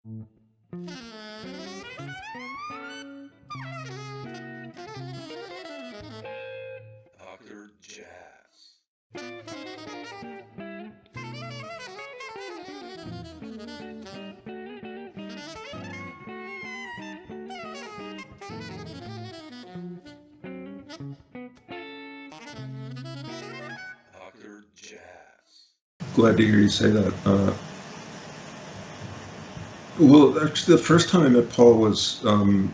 Dr. Jazz. Dr. Jazz. Glad to hear you say that. Well, actually, the first time I met Paul was, I mean,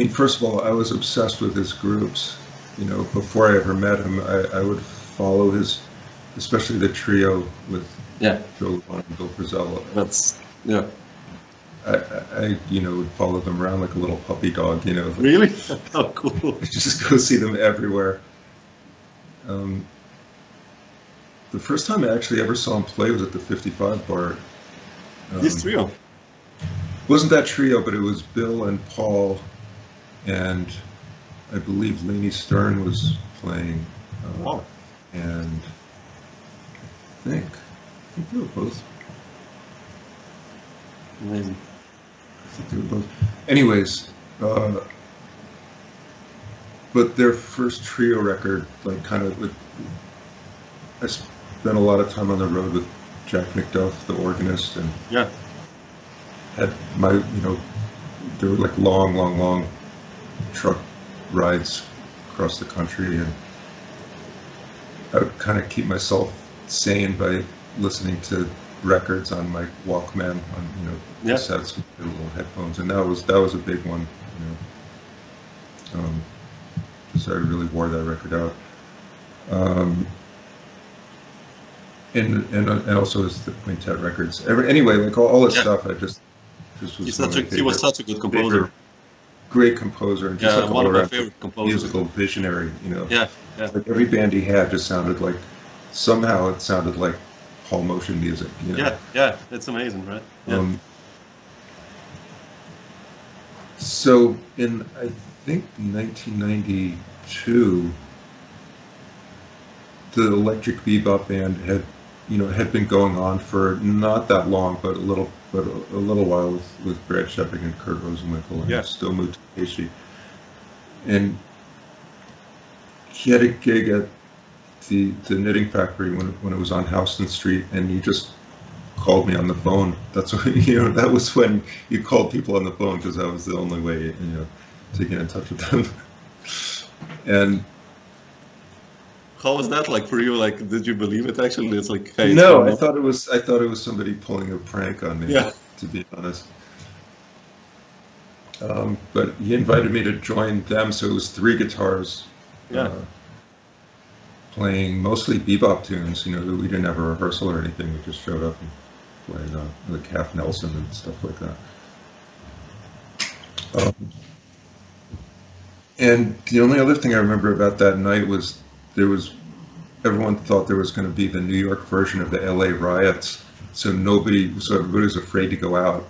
first of all, I was obsessed with his groups. You know, before I ever met him, I would follow his, especially the trio with Yeah, Joe Levine and Bill Frisell. that's, yeah. I would follow them around like a little puppy dog, Really? Oh, cool. just go see them everywhere. The first time I actually ever saw him play was at the 55 bar. This trio. Wasn't that trio, but it was Bill and Paul, and I believe Lainey Stern was playing, Wow. and I think they were both. Amazing. I think they were both. Anyways, but their first trio record, like kind of, I spent a lot of time on the road with Jack McDuff, the organist, and Yeah. had my, there were like long truck rides across the country, and I would kind of keep myself sane by listening to records on my Walkman, on Yeah. cassettes with the little headphones, and that was a big one, so I really wore that record out. And also his the quintet records. Anyway, like all this Yeah. stuff, I just was He favorite- was such a good composer. great composer, and just Yeah, like one of my all-around favorite composers. musical visionary. Yeah, yeah. Like every band he had just sounded like, somehow it sounded like Paul Motian music. Yeah, yeah. It's amazing, right? Yeah. So in, I think, 1992, the Electric Bebop band had been going on for not that long, but a little while with Brad Shepard and Kurt Rosenwinkel, and Yeah. still moved to Casey. And he had a gig at the Knitting Factory when it was on Houston Street, and he just called me on the phone. That's when, that was when you called people on the phone, because that was the only way, to get in touch with them. And How was that like for you? Like, did you believe it actually? It's like, hey, no, it's I thought it was somebody pulling a prank on me. Yeah. To be honest. But he invited me to join them, so it was 3 guitars. Yeah. Playing mostly bebop tunes. We didn't have a rehearsal or anything. We just showed up and played the Calf Nelson and stuff like that. And the only other thing I remember about that night was everyone thought there was going to be the New York version of the LA riots, so everybody was afraid to go out.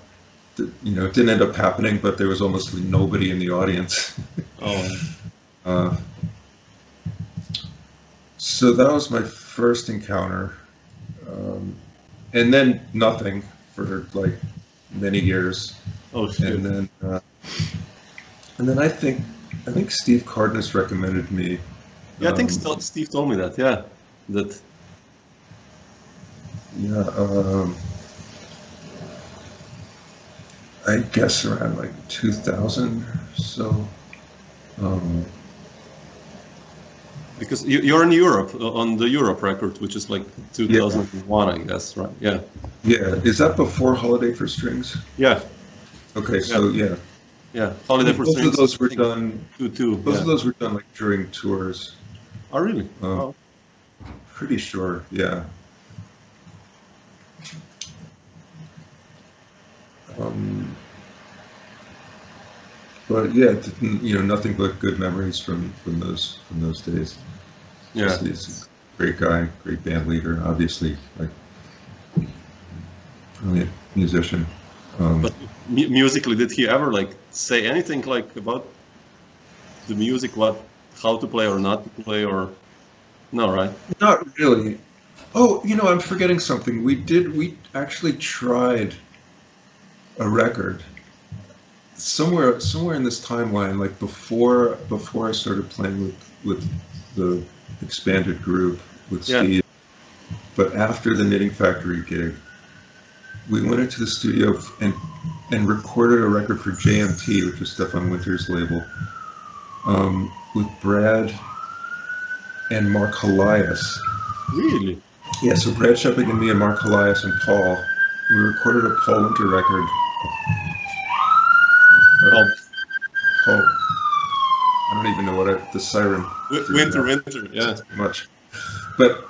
It didn't end up happening, but there was almost nobody in the audience. Oh, So that was my first encounter, and then nothing for like many years, oh shit. and then I think Steve Cardenas recommended me. Yeah, I think Steve told me that. Yeah, that. Yeah, I guess around like 2000 or so. Because you're in Europe on the Europe record, which is like 2001, I guess, right? Yeah. Yeah, is that before Holiday for Strings? Yeah. Okay, so yeah. Yeah. Holiday for Both Strings. of those were I think, done. 2-2. Both Yeah. of those were done like during tours. Oh, really? Oh. Pretty sure, yeah. But yeah, nothing but good memories from those days. Yeah. He's a great guy, great band leader, obviously, like brilliant musician. But musically, did he ever like say anything like about the music, how to play or not to play, or no, right? Not really. Oh, I'm forgetting something. We actually tried a record. Somewhere in this timeline, like before I started playing with the expanded group with Steve, but after the Knitting Factory gig, we went into the studio and recorded a record for JMT, which is Stefan Winter's label, with Brad and Mark Helias. Really? Yeah, so Brad Shepard and me and Mark Helias and Paul, we recorded a Paul Winter record. Paul, I don't even know what the siren. Winter, yeah. Much, but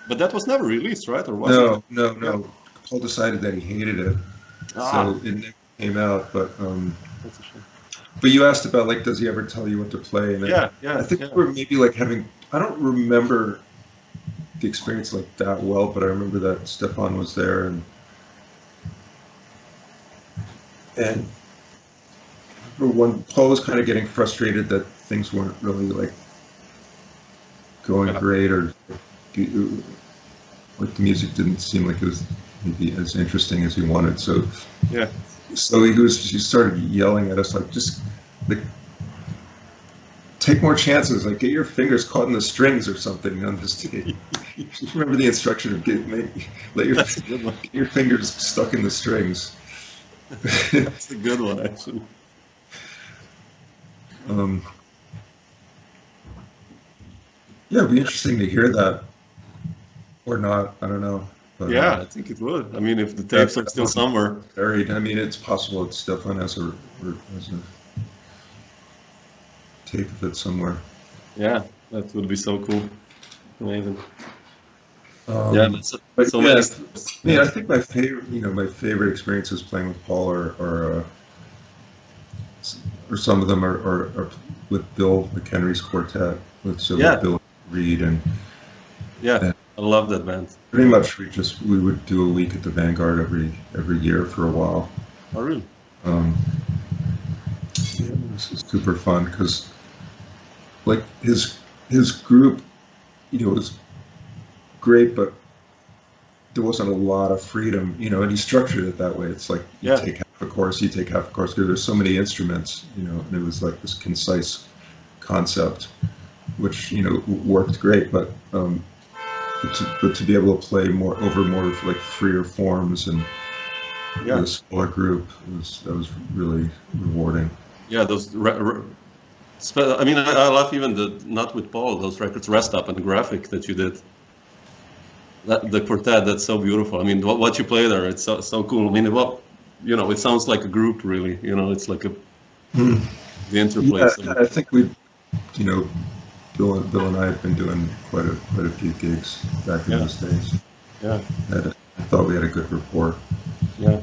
that was never released, right? Or was it? No. Yeah. Paul decided that he hated it, so it never came out. But that's a shame. But you asked about, like, does he ever tell you what to play? And yeah. I think we're maybe like having. I don't remember the experience like that well, but I remember that Stefan was there and when Paul was kind of getting frustrated that things weren't really like going great, or like the music didn't seem like it was maybe as interesting as he wanted. So he started yelling at us like, just like take more chances, like get your fingers caught in the strings or something on this tape. Just remember the instruction of let your fingers stuck in the strings. That's a good one, actually. Yeah, it'd be interesting to hear that, or not. I don't know. But, I think it would. I mean, if the tapes are still somewhere buried, I mean, it's possible that Stefan has a tape of it somewhere. Yeah, that would be so cool. Amazing. I think my favorite experiences playing with Paul are some of them are with Bill McHenry's quartet, with Bill Reed and I love that band. Pretty much we would do a week at the Vanguard every year for a while. Oh, really? This is super fun because, like, his group, was great, but there wasn't a lot of freedom, and he structured it that way. It's like you take half a course, you take half a course, because there's so many instruments, and it was like this concise concept, which worked great, but to be able to play more like freer forms and with a smaller group, that was really rewarding. Yeah, those. I mean, I love even not with Paul, those records, Rest Up and the graphic that you did. The quartet, that's so beautiful. I mean, what you play there, it's so cool. I mean, it sounds like a group, really. It's like the interplay. Yeah, I think Bill and I have been doing quite a few gigs back in those days. Yeah. I thought we had a good rapport. Yeah.